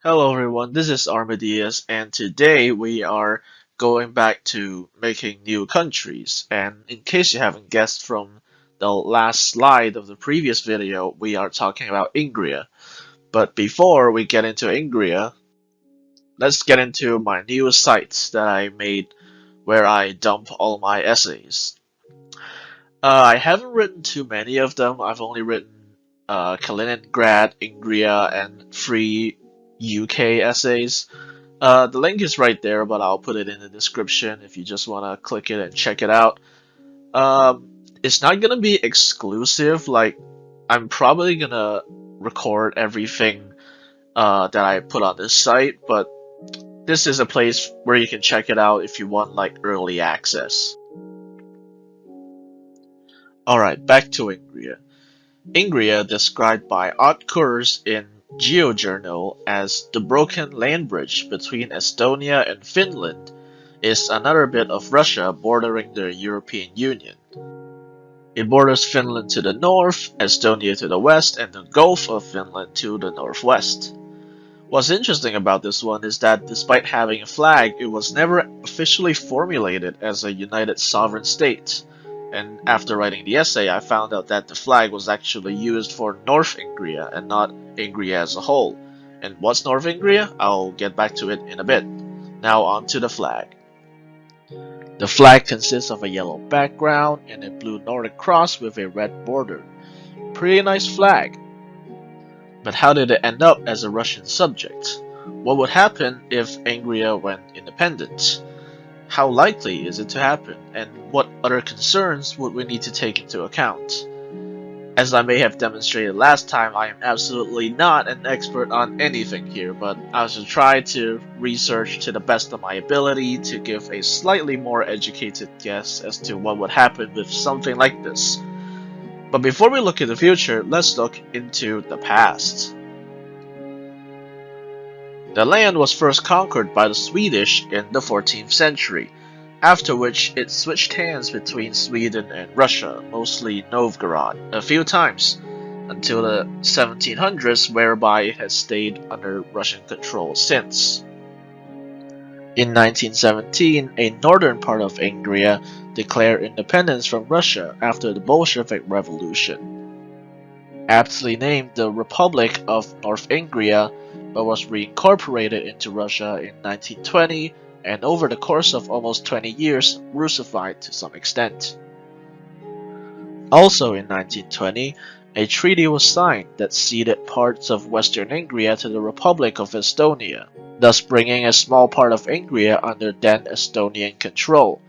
Hello everyone, this is Armadias, and today we are going back to making new countries. And in case you haven't guessed from the last slide of the previous video, we are talking about Ingria. But before we get into Ingria, let's get into my new sites that I made where I dump all my essays. I haven't written too many of them. I've only written Kaliningrad, Ingria, and free UK essays. The link is right there, but I'll put it in the description if you just want to click it and check it out. It's not gonna be exclusive, like, I'm probably gonna record everything that I put on this site, but this is a place where you can check it out if you want, like, early access. Alright, back to Ingria. Ingria, described by Ott Kurs in GeoJournal as the broken land bridge between Estonia and Finland, is another bit of Russia bordering the European Union. It borders Finland to the north, Estonia to the west, and the Gulf of Finland to the northwest. What's interesting about this one is that despite having a flag, it was never officially formulated as a united sovereign state. And after writing the essay, I found out that the flag was actually used for North Ingria and not Ingria as a whole. And what's North Ingria? I'll get back to it in a bit. Now on to the flag. The flag consists of a yellow background and a blue Nordic cross with a red border. Pretty nice flag. But how did it end up as a Russian subject? What would happen if Ingria went independent? How likely is it to happen, and what other concerns would we need to take into account? As I may have demonstrated last time, I am absolutely not an expert on anything here, but I shall try to research to the best of my ability to give a slightly more educated guess as to what would happen with something like this. But before we look at the future, let's look into the past. The land was first conquered by the Swedish in the 14th century, after which it switched hands between Sweden and Russia, mostly Novgorod, a few times, until the 1700s, whereby it has stayed under Russian control since. In 1917, a northern part of Ingria declared independence from Russia after the Bolshevik Revolution. Aptly named the Republic of North Ingria, but was reincorporated into Russia in 1920 and over the course of almost 20 years Russified to some extent. Also in 1920, a treaty was signed that ceded parts of Western Ingria to the Republic of Estonia, thus bringing a small part of Ingria under then Estonian control.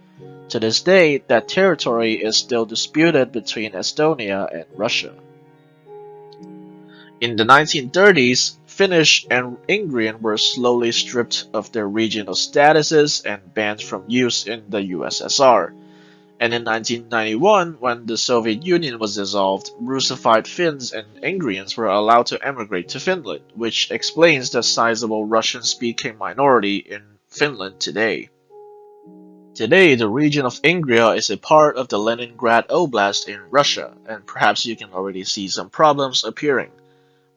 To this day, that territory is still disputed between Estonia and Russia. In the 1930s, Finnish and Ingrian were slowly stripped of their regional statuses and banned from use in the USSR. And in 1991, when the Soviet Union was dissolved, Russified Finns and Ingrians were allowed to emigrate to Finland, which explains the sizable Russian-speaking minority in Finland today. Today, the region of Ingria is a part of the Leningrad Oblast in Russia, and perhaps you can already see some problems appearing.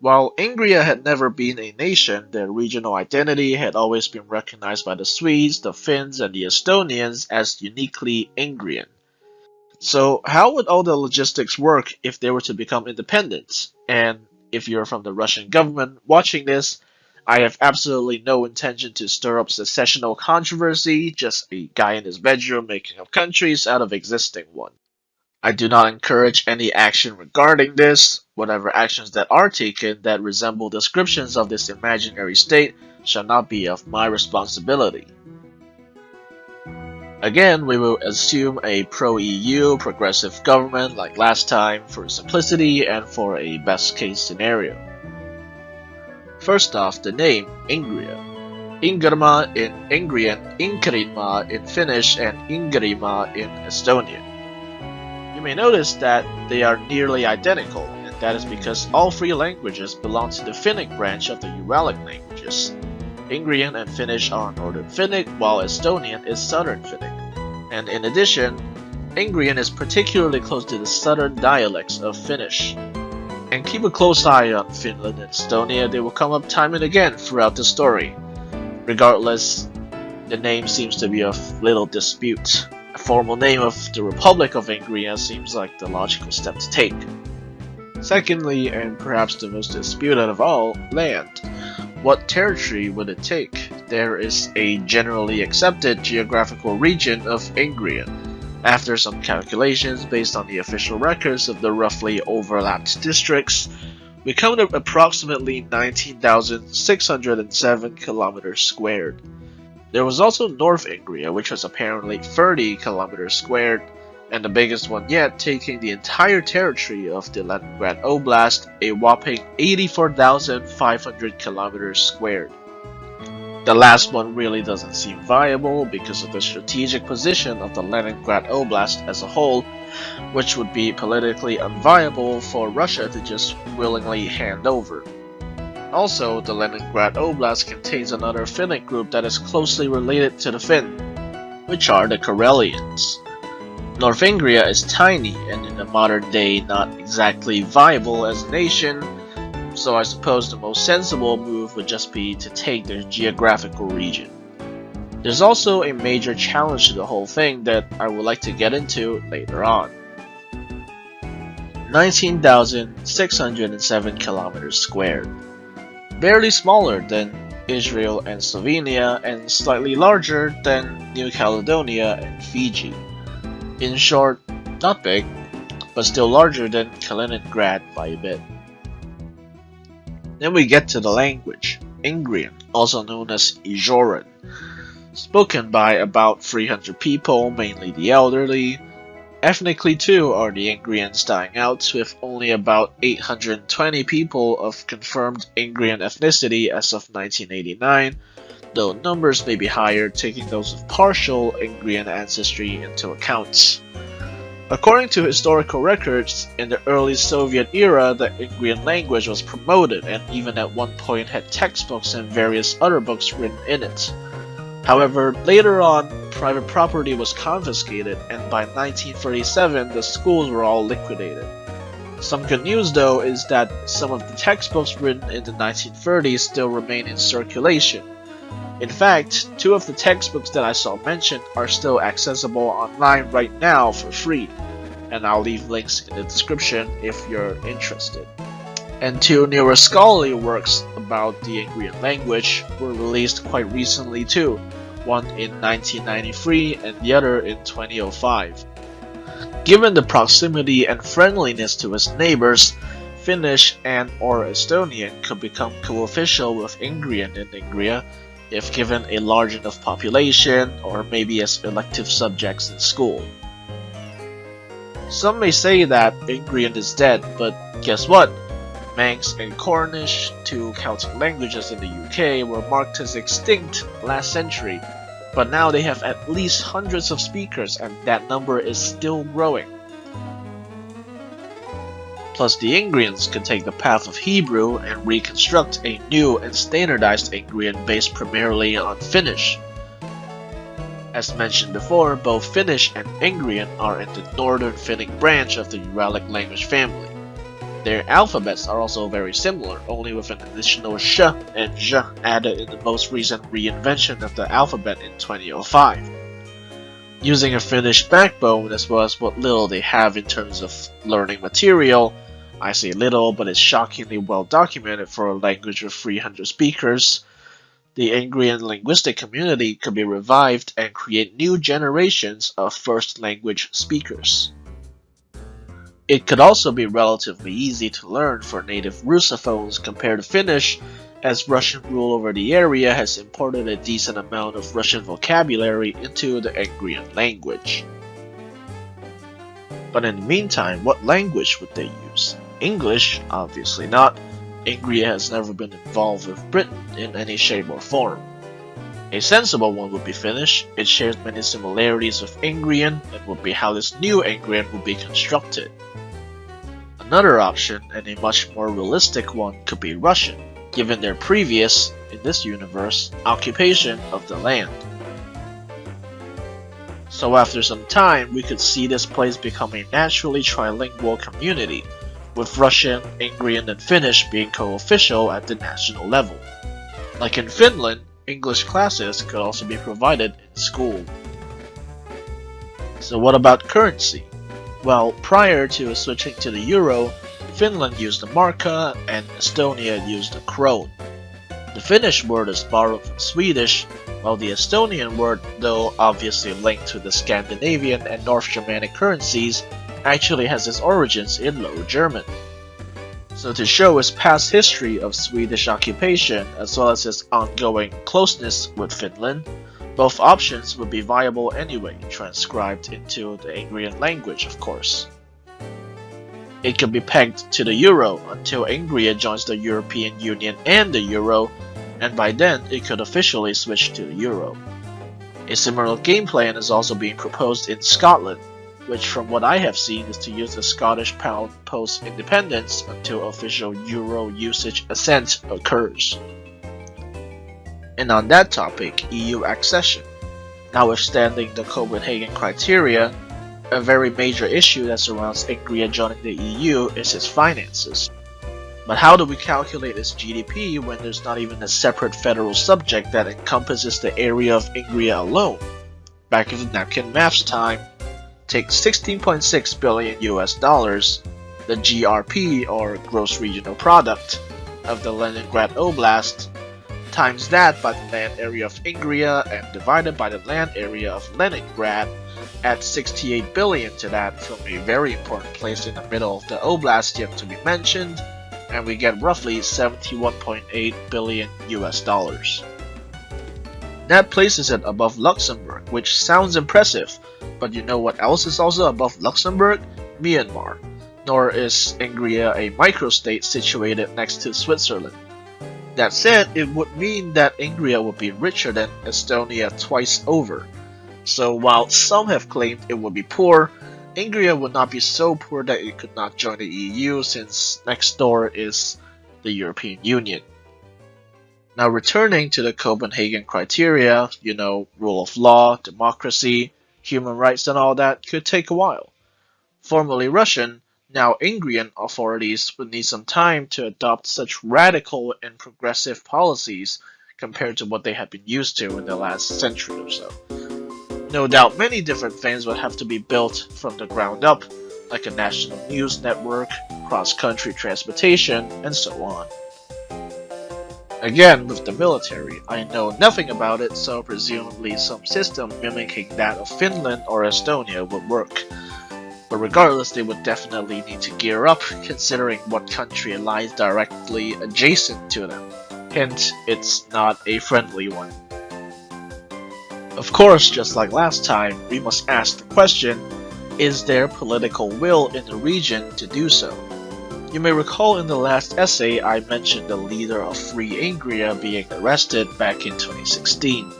While Ingria had never been a nation, their regional identity had always been recognized by the Swedes, the Finns, and the Estonians as uniquely Ingrian. So how would all the logistics work if they were to become independent? And if you're from the Russian government watching this, I have absolutely no intention to stir up secessional controversy, just a guy in his bedroom making up countries out of existing ones. I do not encourage any action regarding this. Whatever actions that are taken that resemble descriptions of this imaginary state shall not be of my responsibility. Again, we will assume a pro-EU progressive government like last time for simplicity and for a best case scenario. First off, the name Ingria. Ingerma in Ingrian, Inkrinma in Finnish, and Ingrima in Estonian. You may notice that they are nearly identical, and that is because all three languages belong to the Finnic branch of the Uralic languages. Ingrian and Finnish are Northern Finnic, while Estonian is Southern Finnic. And in addition, Ingrian is particularly close to the southern dialects of Finnish. And keep a close eye on Finland and Estonia, they will come up time and again throughout the story. Regardless, the name seems to be of little dispute. A formal name of the Republic of Ingria seems like the logical step to take. Secondly, and perhaps the most disputed of all, land. What territory would it take? There is a generally accepted geographical region of Ingria. After some calculations based on the official records of the roughly overlapped districts, we come to approximately 19,607 kilometers squared. There was also North Ingria, which was apparently 30 kilometers squared, and the biggest one yet, taking the entire territory of the Leningrad Oblast, a whopping 84,500 kilometers squared. The last one really doesn't seem viable because of the strategic position of the Leningrad Oblast as a whole, which would be politically unviable for Russia to just willingly hand over. Also, the Leningrad Oblast contains another Finnic group that is closely related to the Finn, which are the Karelians. North Ingria is tiny and in the modern day not exactly viable as a nation, so I suppose the most sensible move would just be to take their geographical region. There's also a major challenge to the whole thing that I would like to get into later on. 19,607 kilometers squared. Barely smaller than Israel and Slovenia and slightly larger than New Caledonia and Fiji. In short, not big, but still larger than Kaliningrad by a bit. Then we get to the language, Ingrian, also known as Ijoran, spoken by about 300 people, mainly the elderly. Ethnically too are the Ingrians dying out, with only about 820 people of confirmed Ingrian ethnicity as of 1989, though numbers may be higher taking those of partial Ingrian ancestry into account. According to historical records, in the early Soviet era, the Ingrian language was promoted and even at one point had textbooks and various other books written in it. However, later on, private property was confiscated and by 1937 the schools were all liquidated. Some good news though is that some of the textbooks written in the 1930s still remain in circulation. In fact, 2 of the textbooks that I saw mentioned are still accessible online right now for free, and I'll leave links in the description if you're interested. And 2 newer scholarly works about the Ingrian language were released quite recently too, one in 1993 and the other in 2005. Given the proximity and friendliness to its neighbors, Finnish and/or Estonian could become co-official with Ingrian in Ingria if given a large enough population or maybe as elective subjects in school. Some may say that Ingrian is dead, but guess what? Manx and Cornish, 2 Celtic languages in the UK, were marked as extinct last century, but now they have at least hundreds of speakers and that number is still growing. Plus the Ingrians can take the path of Hebrew and reconstruct a new and standardized Ingrian based primarily on Finnish. As mentioned before, both Finnish and Ingrian are in the Northern Finnic branch of the Uralic language family. Their alphabets are also very similar, only with an additional sh and zh added in the most recent reinvention of the alphabet in 2005. Using a Finnish backbone as well as what little they have in terms of learning material, I say little, but it's shockingly well documented for a language with 300 speakers. The Ingrian linguistic community could be revived and create new generations of first language speakers. It could also be relatively easy to learn for native Russophones compared to Finnish, as Russian rule over the area has imported a decent amount of Russian vocabulary into the Ingrian language. But in the meantime, what language would they use? English? Obviously not. Ingria has never been involved with Britain in any shape or form. A sensible one would be Finnish. It shares many similarities with Ingrian and would be how this new Ingrian would be constructed. Another option, and a much more realistic one, could be Russian, given their previous, in this universe, occupation of the land. So after some time, we could see this place become a naturally trilingual community, with Russian, Ingrian, and Finnish being co-official at the national level. Like in Finland, English classes could also be provided in school. So what about currency? Well, prior to switching to the euro, Finland used the marka and Estonia used the krone. The Finnish word is borrowed from Swedish, while the Estonian word, though obviously linked to the Scandinavian and North Germanic currencies, actually has its origins in Low German. So to show its past history of Swedish occupation as well as its ongoing closeness with Finland, both options would be viable anyway, transcribed into the Ingrian language of course. It could be pegged to the euro until Ingria joins the European Union and the euro, and by then it could officially switch to the euro. A similar game plan is also being proposed in Scotland, which from what I have seen is to use the Scottish pound post-independence until official euro usage assent occurs. And on that topic, EU accession. Notwithstanding the Copenhagen criteria, a very major issue that surrounds Ingria joining the EU is its finances. But how do we calculate its GDP when there's not even a separate federal subject that encompasses the area of Ingria alone? Back in the napkin maths time, take 16.6 billion US dollars, the GRP or gross regional product of the Leningrad Oblast, times that by the land area of Ingria and divided by the land area of Leningrad, add 68 billion to that from a very important place in the middle of the oblast yet to be mentioned, and we get roughly 71.8 billion US dollars. That places it above Luxembourg, which sounds impressive, but you know what else is also above Luxembourg? Myanmar. Nor is Ingria a microstate situated next to Switzerland. That said, it would mean that Ingria would be richer than Estonia twice over. So while some have claimed it would be poor, Ingria would not be so poor that it could not join the EU since next door is the European Union. Now returning to the Copenhagen criteria, rule of law, democracy, human rights and all that could take a while. Formerly Russian, now Ingrian authorities would need some time to adopt such radical and progressive policies compared to what they had been used to in the last century or so. No doubt many different things would have to be built from the ground up, like a national news network, cross-country transportation, and so on. Again, with the military, I know nothing about it, so presumably some system mimicking that of Finland or Estonia would work. But regardless, they would definitely need to gear up, considering what country lies directly adjacent to them. Hint, it's not a friendly one. Of course, just like last time, we must ask the question, is there political will in the region to do so? You may recall in the last essay I mentioned the leader of Free Ingria being arrested back in 2016.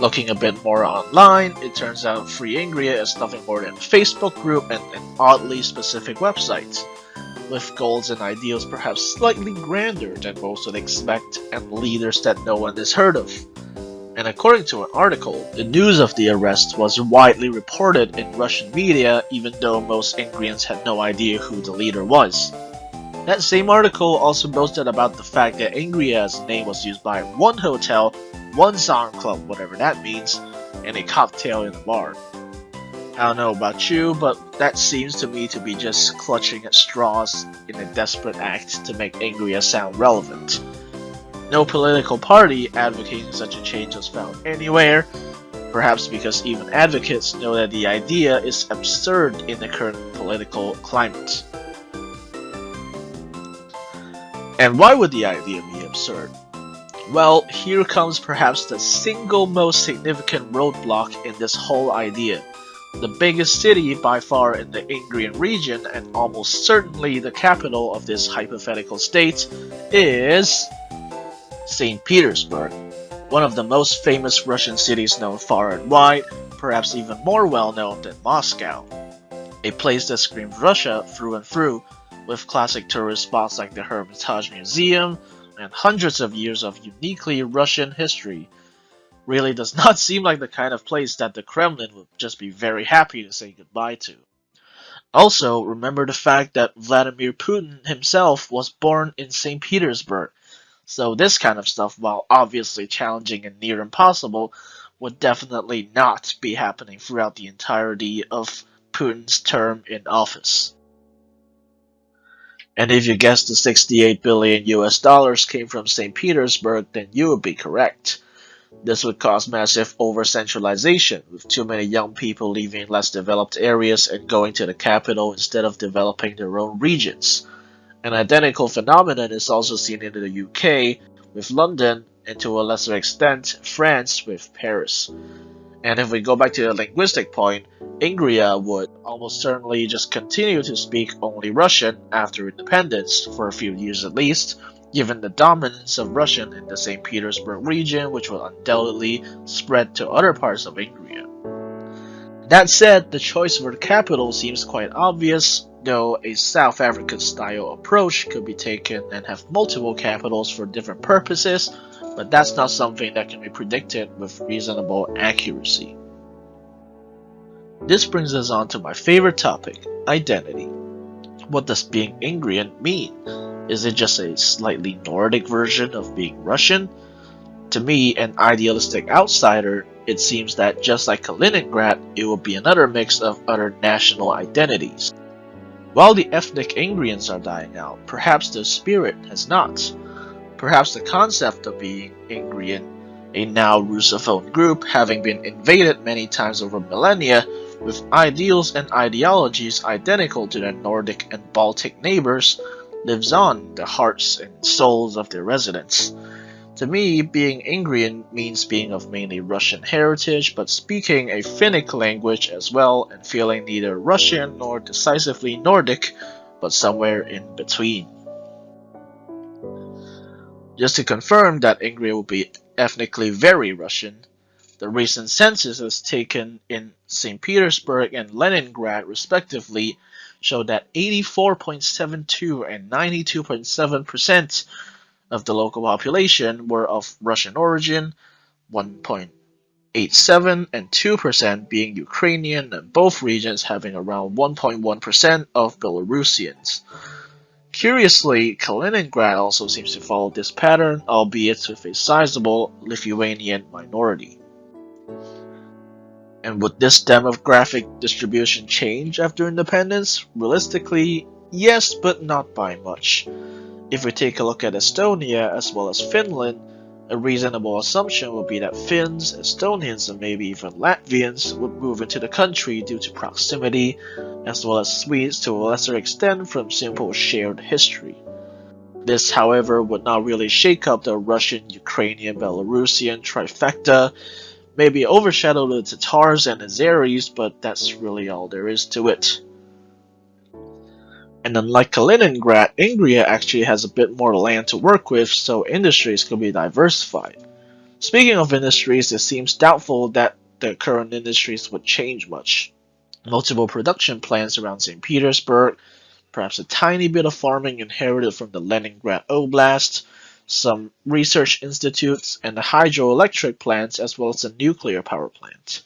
Looking a bit more online, it turns out Free Ingria is nothing more than a Facebook group and an oddly specific website, with goals and ideals perhaps slightly grander than most would expect and leaders that no one has heard of. And according to an article, the news of the arrest was widely reported in Russian media even though most Ingrians had no idea who the leader was. That same article also boasted about the fact that Ingria's name was used by one hotel, one song club, whatever that means, and a cocktail in a bar. I don't know about you, but that seems to me to be just clutching at straws in a desperate act to make Ingria sound relevant. No political party advocating such a change was found anywhere, perhaps because even advocates know that the idea is absurd in the current political climate. And why would the idea be absurd? Well, here comes perhaps the single most significant roadblock in this whole idea. The biggest city by far in the Ingrian region and almost certainly the capital of this hypothetical state is St. Petersburg, one of the most famous Russian cities known far and wide, perhaps even more well known than Moscow. A place that screams Russia through and through, with classic tourist spots like the Hermitage Museum and hundreds of years of uniquely Russian history. Really does not seem like the kind of place that the Kremlin would just be very happy to say goodbye to. Also, remember the fact that Vladimir Putin himself was born in St. Petersburg, so this kind of stuff, while obviously challenging and near impossible, would definitely not be happening throughout the entirety of Putin's term in office. And if you guessed the 68 billion US dollars came from St. Petersburg, then you would be correct. This would cause massive over-centralization, with too many young people leaving less developed areas and going to the capital instead of developing their own regions. An identical phenomenon is also seen in the UK with London, and to a lesser extent, France with Paris. And if we go back to the linguistic point, Ingria would almost certainly just continue to speak only Russian after independence, for a few years at least, given the dominance of Russian in the St. Petersburg region, which will undoubtedly spread to other parts of Ingria. That said, the choice for the capital seems quite obvious, though a South African-style approach could be taken and have multiple capitals for different purposes, but that's not something that can be predicted with reasonable accuracy. This brings us on to my favorite topic, identity. What does being Ingrian mean? Is it just a slightly Nordic version of being Russian? To me, an idealistic outsider, it seems that just like Kaliningrad, it will be another mix of other national identities. While the ethnic Ingrians are dying out, perhaps the spirit has not. Perhaps the concept of being Ingrian, a now Russophone group having been invaded many times over millennia, with ideals and ideologies identical to their Nordic and Baltic neighbors, lives on in the hearts and souls of their residents. To me, being Ingrian means being of mainly Russian heritage, but speaking a Finnic language as well, and feeling neither Russian nor decisively Nordic, but somewhere in between. Just to confirm that Ingria will be ethnically very Russian, the recent censuses taken in St. Petersburg and Leningrad respectively show that 84.72 and 92.7% of the local population were of Russian origin, 1.87 and 2% being Ukrainian, and both regions having around 1.1% of Belarusians. Curiously, Kaliningrad also seems to follow this pattern, albeit with a sizable Lithuanian minority. And would this demographic distribution change after independence? Realistically, yes, but not by much. If we take a look at Estonia as well as Finland, a reasonable assumption would be that Finns, Estonians, and maybe even Latvians would move into the country due to proximity, as well as Swedes to a lesser extent from simple shared history. This, however, would not really shake up the Russian, Ukrainian, Belarusian trifecta, maybe overshadow the Tatars and Azeris, but that's really all there is to it. And unlike Kaliningrad, Ingria actually has a bit more land to work with, so industries could be diversified. Speaking of industries, it seems doubtful that the current industries would change much. Multiple production plants around St. Petersburg, perhaps a tiny bit of farming inherited from the Leningrad Oblast, some research institutes, and the hydroelectric plants as well as a nuclear power plant.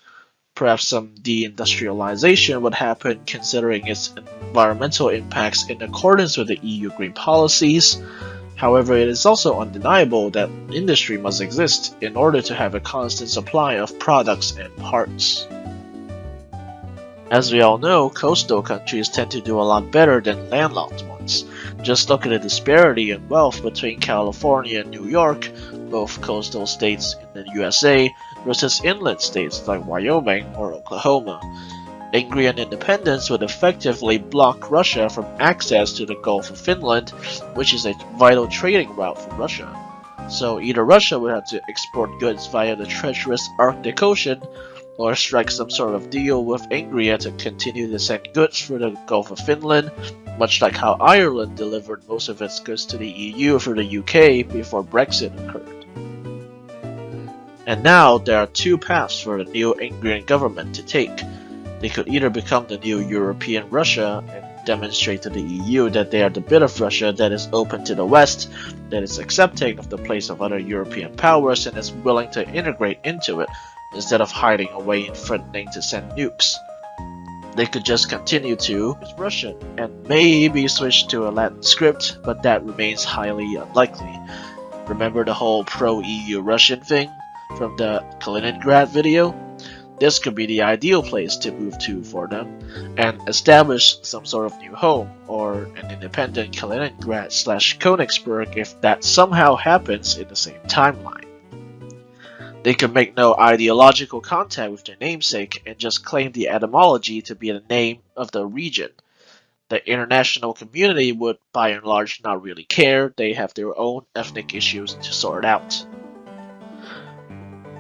Perhaps some deindustrialization would happen considering its environmental impacts in accordance with the EU green policies. However, it is also undeniable that industry must exist in order to have a constant supply of products and parts. As we all know, coastal countries tend to do a lot better than landlocked ones. Just look at the disparity in wealth between California and New York, both coastal states in the USA, versus inland states like Wyoming or Oklahoma. Ingrian independence would effectively block Russia from access to the Gulf of Finland, which is a vital trading route for Russia. So either Russia would have to export goods via the treacherous Arctic Ocean, or strike some sort of deal with Ingria to continue to send goods through the Gulf of Finland, much like how Ireland delivered most of its goods to the EU through the UK before Brexit occurred. And now there are two paths for the new Ingrian government to take. They could either become the new European Russia and demonstrate to the EU that they are the bit of Russia that is open to the West, that is accepting of the place of other European powers and is willing to integrate into it, instead of hiding away and threatening to send nukes. They could just continue to use Russian and maybe switch to a Latin script, but that remains highly unlikely. Remember the whole pro-EU Russian thing from the Kaliningrad video? This could be the ideal place to move to for them and establish some sort of new home or an independent Kaliningrad/Königsberg if that somehow happens in the same timeline. They could make no ideological contact with their namesake and just claim the etymology to be the name of the region. The international community would by and large not really care, they have their own ethnic issues to sort out.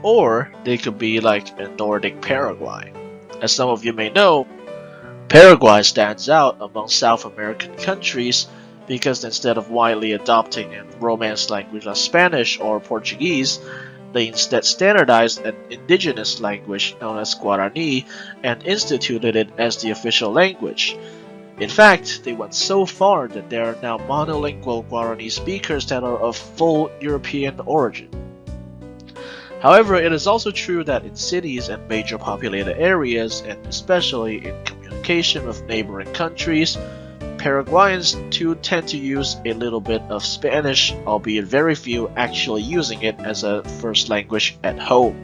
Or they could be like a Nordic Paraguay. As some of you may know, Paraguay stands out among South American countries because instead of widely adopting a Romance language like Spanish or Portuguese, they instead standardized an indigenous language known as Guarani and instituted it as the official language. In fact, they went so far that there are now monolingual Guarani speakers that are of full European origin. However, it is also true that in cities and major populated areas, and especially in communication with neighboring countries, Paraguayans too tend to use a little bit of Spanish, albeit very few actually using it as a first language at home.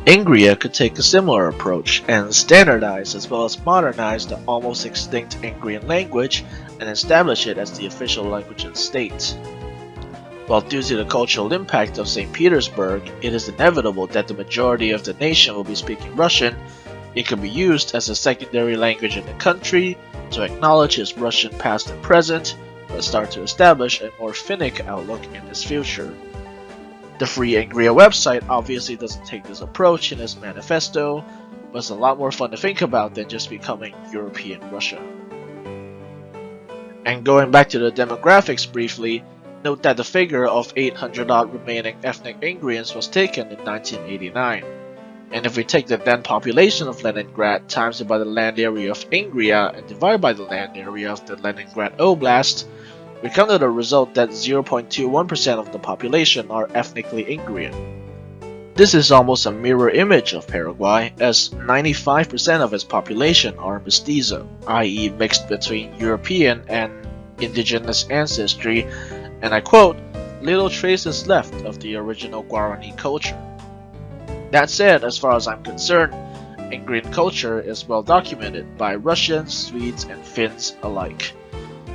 Ingria could take a similar approach and standardize as well as modernize the almost extinct Ingrian language and establish it as the official language of the state. While due to the cultural impact of St. Petersburg, it is inevitable that the majority of the nation will be speaking Russian, it can be used as a secondary language in the country to acknowledge its Russian past and present, but start to establish a more Finnic outlook in its future. The Free Ingria website obviously doesn't take this approach in its manifesto, but it's a lot more fun to think about than just becoming European Russia. And going back to the demographics briefly, note that the figure of 800-odd remaining ethnic Ingrians was taken in 1989. And if we take the then population of Leningrad times it by the land area of Ingria and divide by the land area of the Leningrad Oblast, we come to the result that 0.21% of the population are ethnically Ingrian. This is almost a mirror image of Paraguay, as 95% of its population are mestizo, i.e. mixed between European and indigenous ancestry, and I quote, little traces left of the original Guarani culture. That said, as far as I'm concerned, Ingrian culture is well documented by Russians, Swedes, and Finns alike.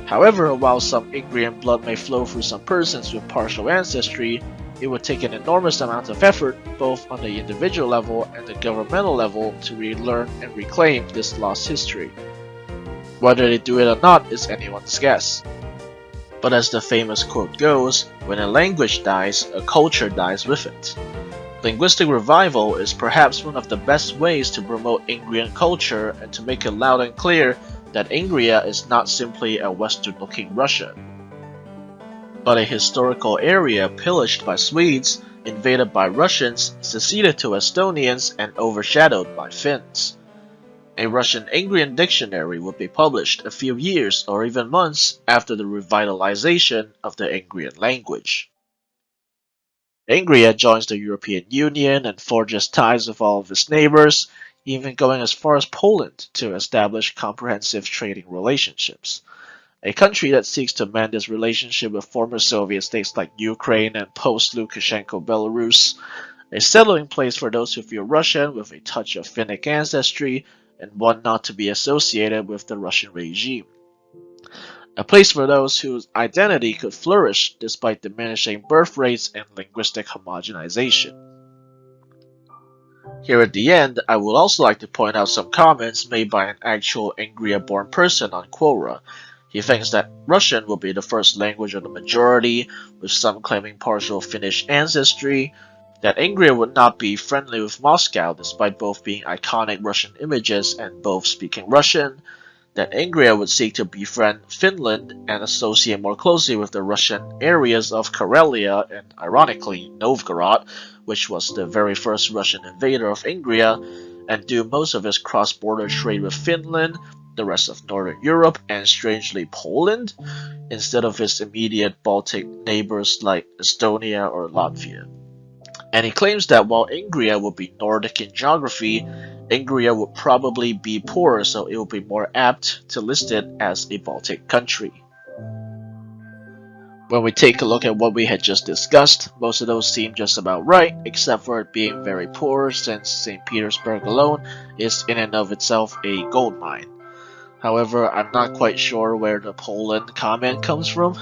However, while some Ingrian blood may flow through some persons with partial ancestry, it would take an enormous amount of effort, both on the individual level and the governmental level, to relearn and reclaim this lost history. Whether they do it or not is anyone's guess. But as the famous quote goes, when a language dies, a culture dies with it. Linguistic revival is perhaps one of the best ways to promote Ingrian culture and to make it loud and clear that Ingria is not simply a western-looking Russia, but a historical area pillaged by Swedes, invaded by Russians, seceded to Estonians, and overshadowed by Finns. A Russian Ingrian dictionary would be published a few years or even months after the revitalization of the Ingrian language. Ingria joins the European Union and forges ties with all of its neighbors, even going as far as Poland to establish comprehensive trading relationships. A country that seeks to mend its relationship with former Soviet states like Ukraine and post-Lukashenko Belarus, a settling place for those who feel Russian with a touch of Finnic ancestry and want not to be associated with the Russian regime. A place for those whose identity could flourish despite diminishing birth rates and linguistic homogenization. Here at the end, I would also like to point out some comments made by an actual Ingria-born person on Quora. He thinks that Russian will be the first language of the majority, with some claiming partial Finnish ancestry, that Ingria would not be friendly with Moscow despite both being iconic Russian images and both speaking Russian, that Ingria would seek to befriend Finland and associate more closely with the Russian areas of Karelia and, ironically, Novgorod, which was the very first Russian invader of Ingria, and do most of its cross-border trade with Finland, the rest of Northern Europe, and strangely Poland, instead of its immediate Baltic neighbors like Estonia or Latvia. And he claims that while Ingria would be Nordic in geography, Ingria would probably be poorer, so it would be more apt to list it as a Baltic country. When we take a look at what we had just discussed, most of those seem just about right, except for it being very poor, since St. Petersburg alone is in and of itself a gold mine. However, I'm not quite sure where the Poland comment comes from.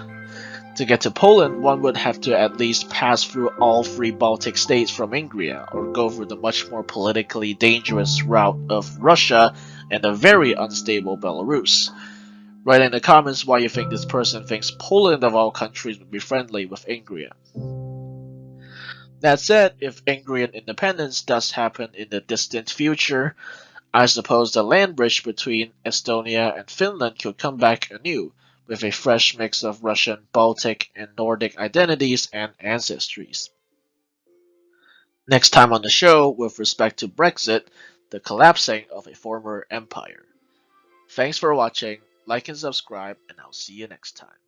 To get to Poland, one would have to at least pass through all three Baltic states from Ingria, or go through the much more politically dangerous route of Russia and the very unstable Belarus. Write in the comments why you think this person thinks Poland of all countries would be friendly with Ingria. That said, if Ingrian independence does happen in the distant future, I suppose the land bridge between Estonia and Finland could come back anew, with a fresh mix of Russian, Baltic, and Nordic identities and ancestries. Next time on the show, with respect to Brexit, the collapsing of a former empire. Thanks for watching, like and subscribe, and I'll see you next time.